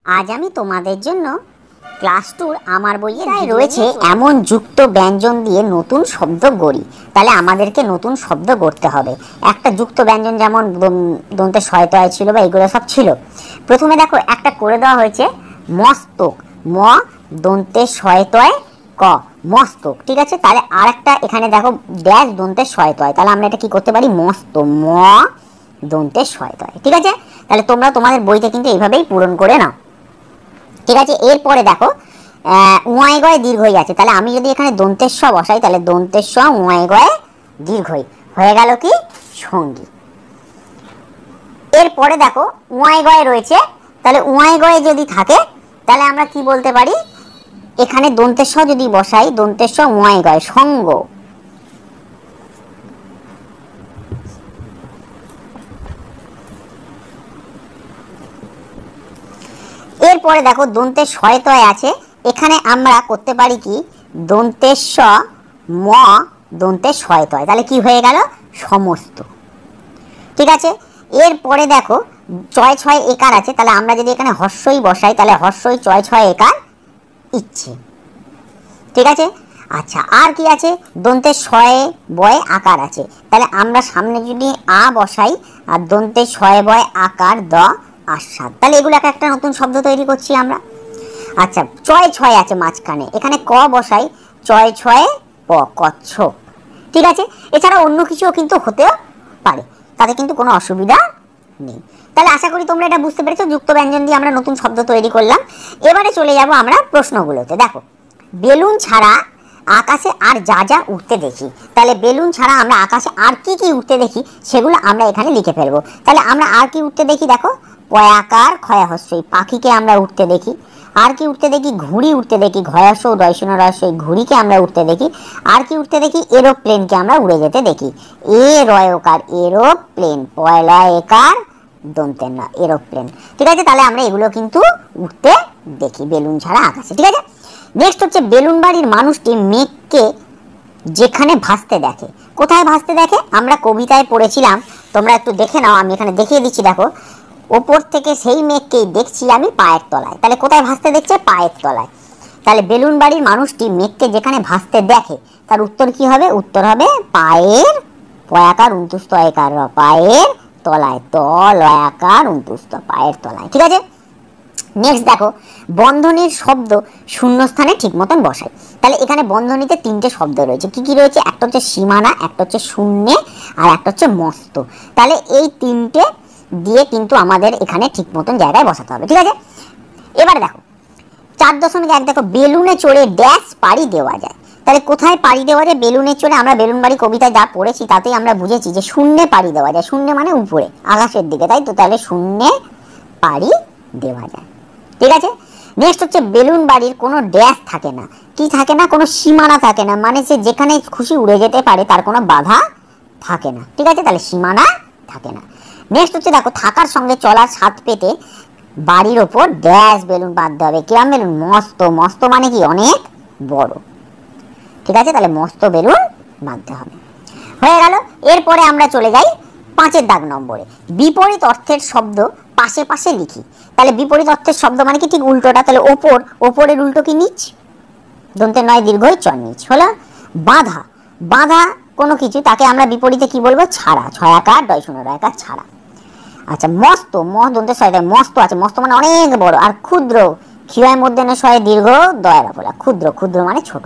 আজ আমি তোমাদের জন্য ক্লাস টুর আমার বইয়ে রয়েছে এমন যুক্ত ব্যঞ্জন দিয়ে নতুন শব্দ গড়ি। তাহলে আমাদেরকে নতুন শব্দ গড়তে হবে। একটা যুক্ত ব্যঞ্জন যেমন দন্তে শয়তয় ছিল বা এগুলো সব ছিল। প্রথমে দেখো একটা করে দেওয়া হয়েছে মস্তক, ম দন্তে শয়তয় ক, মস্তক। ঠিক আছে, তাহলে আর একটা এখানে দেখো ড্যাশ দন্তে শয়তয়, তাহলে আমরা এটা কি করতে পারি, মস্ত, ম দন্তে শয়তয়। ঠিক আছে, তাহলে তোমরা তোমাদের বইতে কিন্তু এইভাবেই পূরণ করে নাও। ঠিক আছে, এরপরে দেখো উয়াই গয় দীর্ঘই আছে, তাহলে আমি যদি এখানে দন্তের স বসাই তাহলে দন্তের স উয়াই গয় দীর্ঘই হয়ে গেল কি সঙ্গী। এরপরে দেখো উয়াই গয় রয়েছে, তাহলে উয়াই গয়ে যদি থাকে তাহলে আমরা কি বলতে পারি, এখানে দন্তের স যদি বসাই দন্তের স উয়াই গয় সঙ্গ। এরপরে দেখো দন্তের শয়তয় আছে, এখানে আমরা করতে পারি কি দন্তের স ম দন্তের শয়তয়, তাহলে কি হয়ে গেল সমস্ত। ঠিক আছে, এরপরে দেখো চয় ছয় একার আছে, তাহলে আমরা যদি এখানে হর্ষই বসাই তাহলে হর্ষই চয় ছয় একার ইচ্ছে। ঠিক আছে, আচ্ছা আর কি আছে, দন্তের শয়ে বয় আকার আছে, তাহলে আমরা সামনে যদি আ বসাই আর দন্তের শয়ে বয় আকার দ আস্বাদ, তাহলে এগুলো একটা নতুন শব্দ তৈরি করছি আমরা। আচ্ছা চয় ছয় আছে মাঝখানে, এখানে ক বসাই চয় ছয়ে প কচ্ছপ। ঠিক আছে, এছাড়া অন্য কিছুও কিন্তু হতেও পারে, তাতে কিন্তু কোনো অসুবিধা নেই। তাহলে আশা করি তোমরা এটা বুঝতে পেরেছো, যুক্ত ব্যঞ্জন দিয়ে আমরা নতুন শব্দ তৈরি করলাম। এবারে চলে যাব আমরা প্রশ্নগুলোতে। দেখো বেলুন ছাড়া আকাশে আর যা যা উঠতে দেখি, তাহলে বেলুন ছাড়া আমরা আকাশে আর কি কি উঠতে দেখি সেগুলো আমরা এখানে লিখে ফেলবো। তাহলে আমরা আর কি উঠতে দেখি, দেখো পয়াকার ক্ষয়হস্যই পাখিকে আমরা উঠতে দেখি। আর কি উঠতে দেখি, ঘুড়ি উঠতে দেখি, ঘয়স দয়সন রহস্যই ঘুড়িকে আমরা উঠতে দেখি। আর কি উঠতে দেখি, এরোপ্লেনকে আমরা উড়ে যেতে দেখি। এ রয়কার এরোপ্লেন, পয়লা একার দন্তের না এরোপ্লেন। ঠিক আছে, তাহলে আমরা এগুলো কিন্তু উঠতে দেখি বেলুন ছাড়া আকাশে। ঠিক আছে, নেক্সট হচ্ছে বেলুন বাড়ির মানুষটি মেঘকে যেখানে ভাসতে দেখে। কোথায় ভাসতে দেখে, আমরা কবিতায় পড়েছিলাম, তোমরা একটু দেখে নাও, আমি এখানে দেখিয়ে দিচ্ছি। দেখো ওপর থেকে সেই মেঘকেই দেখছি আমি পায়ের তলায়, তাহলে কোথায় ভাসতে দেখছে, পায়ের তলায়। তাহলে বেলুন বাড়ির মানুষটি মেঘকে যেখানে ভাসতে দেখে, তার উত্তর কি হবে, উত্তর হবে পায়ের পয়াকার উন্তুস্ত একার পায়ের তলায়, ত লয়াকার উন্তুস্ত পায়ের তলায়। ঠিক আছে, নেক্সট দেখো বন্ধনীর শব্দ শূন্যস্থানে ঠিক মতন বসাই। তাহলে এখানে বন্ধনীতে তিনটে শব্দ রয়েছে, কি কি রয়েছে, একটা হচ্ছে সীমানা, একটা হচ্ছে শূন্যে, আর একটা হচ্ছে মস্ত। তাহলে এই তিনটে দিয়ে কিন্তু আমাদের এখানে ঠিক মতন জায়গায় বসাতে হবে। ঠিক আছে, এবারে দেখো 4.1 দেখো বেলুনে চড়ে ড্যাশ পাড়ি দেওয়া যায়। তাহলে কোথায় পাড়ি দেওয়া যায়, বেলুনে চড়ে আমরা বেলুন বাড়ি কবিতায় যা পড়েছি তাতেই আমরা বুঝেছি যে শূন্যে পাড়ি দেওয়া যায়, শূন্য মানে উপরে আকাশের দিকে, তাই তো, তাহলে শূন্যে পাড়ি দেওয়া যায়। ঠিক আছে, নেক্সট হচ্ছে বেলুন বাড়ির কোনো ড্যাশ থাকে না, কি থাকে না, কোনো সীমানা থাকে না, মানে সে যেখানে খুশি উড়ে যেতে পারে, তার কোনো বাধা থাকে না। ঠিক আছে, তাহলে সীমানা থাকে না। নেক্সট হচ্ছে দেখো থাকার সঙ্গে চলার ছাদ পেতে বাড়ির ওপর ড্যাশ বেলুন বাঁধতে হবে। কিরম বেলুন, মস্ত, মস্ত মানে কি অনেক বড়। ঠিক আছে, তাহলে মস্ত বেলুন বাঁধতে হবে, হয়ে গেল। এরপরে আমরা চলে যাই 5 দাগ নম্বরে, বিপরীত অর্থের শব্দ পাশে পাশে লিখি। তাহলে বিপরীত অর্থের শব্দ মানে কি ঠিক উল্টোটা, তাহলে ওপর, ওপরের উল্টো কি নিচ, দন্তের নয় দীর্ঘই চ নিচ হলো। বাধা, বাধা কোনো কিছু তাকে আমরা বিপরীতে কি বলবো, ছাড়া, ছয়াকার ডয় শূন্য রয়াকার ছাড়া। আচ্ছা মস্ত, ম দন্তের শয় মস্ত আছে, মস্ত মানে অনেক বড়। আর ক্ষুদ্র, ক্ষীয় মধ্যে না শয়ে দীর্ঘ দয়ের ফলা, ক্ষুদ্র, ক্ষুদ্র মানে ছোট।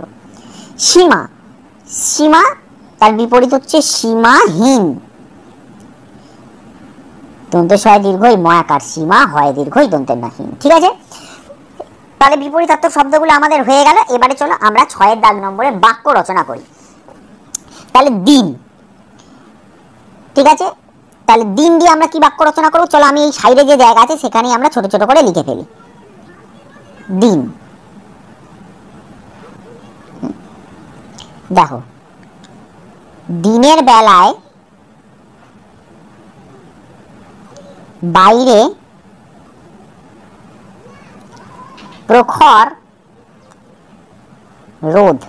সীমা, সীমা তার বিপরীত হচ্ছে সীমাহীন, দন্তের শয় দীর্ঘই ময়াকার সীমা, হয় দীর্ঘই দন্তের না হীন। ঠিক আছে, তাহলে বিপরীতার্থক শব্দগুলো আমাদের হয়ে গেল। এবারে চলো আমরা 6 দাগ নম্বরে বাক্য রচনা করি। তাহলে দিন, ঠিক আছে, তাহলে দিন দিয়ে আমরা কি বাক্য রচনা করবো, চলো আমি এই সাইডে যে জায়গা আছে সেখানেই আমরা ছোট ছোট করে লিখে ফেলি। দিন, দেখো দিনের বেলায় বাইরে প্রখর রোদ,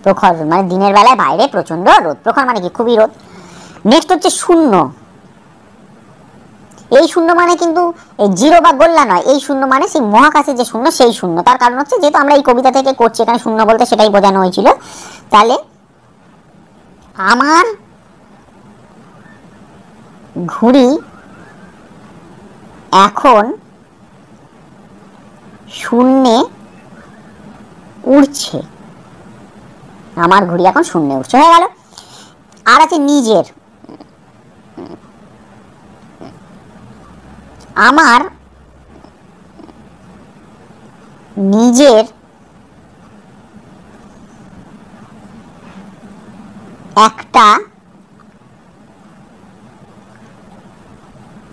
প্রখর মানে দিনের বেলায় বাইরে প্রচন্ড রোদ, প্রখর মানে কি খুবই রোদ। নেক্সট হচ্ছে শূন্য, এই শূন্য মানে কিন্তু এই জিরো বা গোল্লা নয়, এই শূন্য মানে সেই মহাকাশে যে শূন্য সেই শূন্য। তার কারণ হচ্ছে যেহেতু আমরা এই কবিতা থেকে করছি, এখানে শূন্য বলতে সেটাই বোঝানো হয়েছিল। তাহলে আমার ঘুড়ি এখন শূন্যে উড়ছে, আমার ঘুড়ি এখন শূন্যে উড়ছে, হয়ে গেল। আর আছে নিজের, আমার নিজের একটা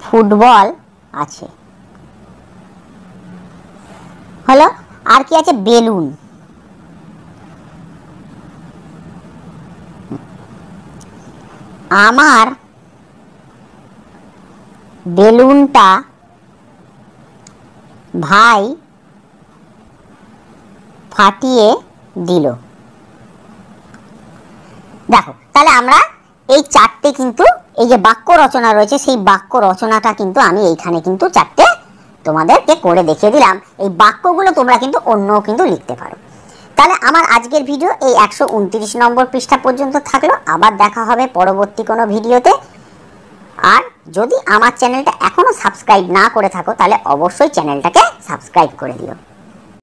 ফুটবল আছে, হলো। আর কি আছে, বেলুন, আমার বেলুনটা ভাই ফাটিয়ে দিল। দেখো, তাহলে আমরা এই চারটে কিন্তু এই যে বাক্য রচনা রয়েছে সেই বাক্য রচনাটা কিন্তু আমি এইখানে কিন্তু চারটে তোমাদেরকে করে দেখিয়ে দিলাম। এই বাক্যগুলো তোমরা কিন্তু অন্যও কিন্তু লিখতে পারো। তাহলে আমার আজকের ভিডিও এই 129 নম্বর পৃষ্ঠা পর্যন্ত থাকলো। আবার দেখা হবে পরবর্তী কোনো ভিডিওতে। আর যদি আমার চ্যানেলটা এখনো সাবস্ক্রাইব না করে থাকো তাহলে অবশ্যই চ্যানেলটাকে সাবস্ক্রাইব করে দিও।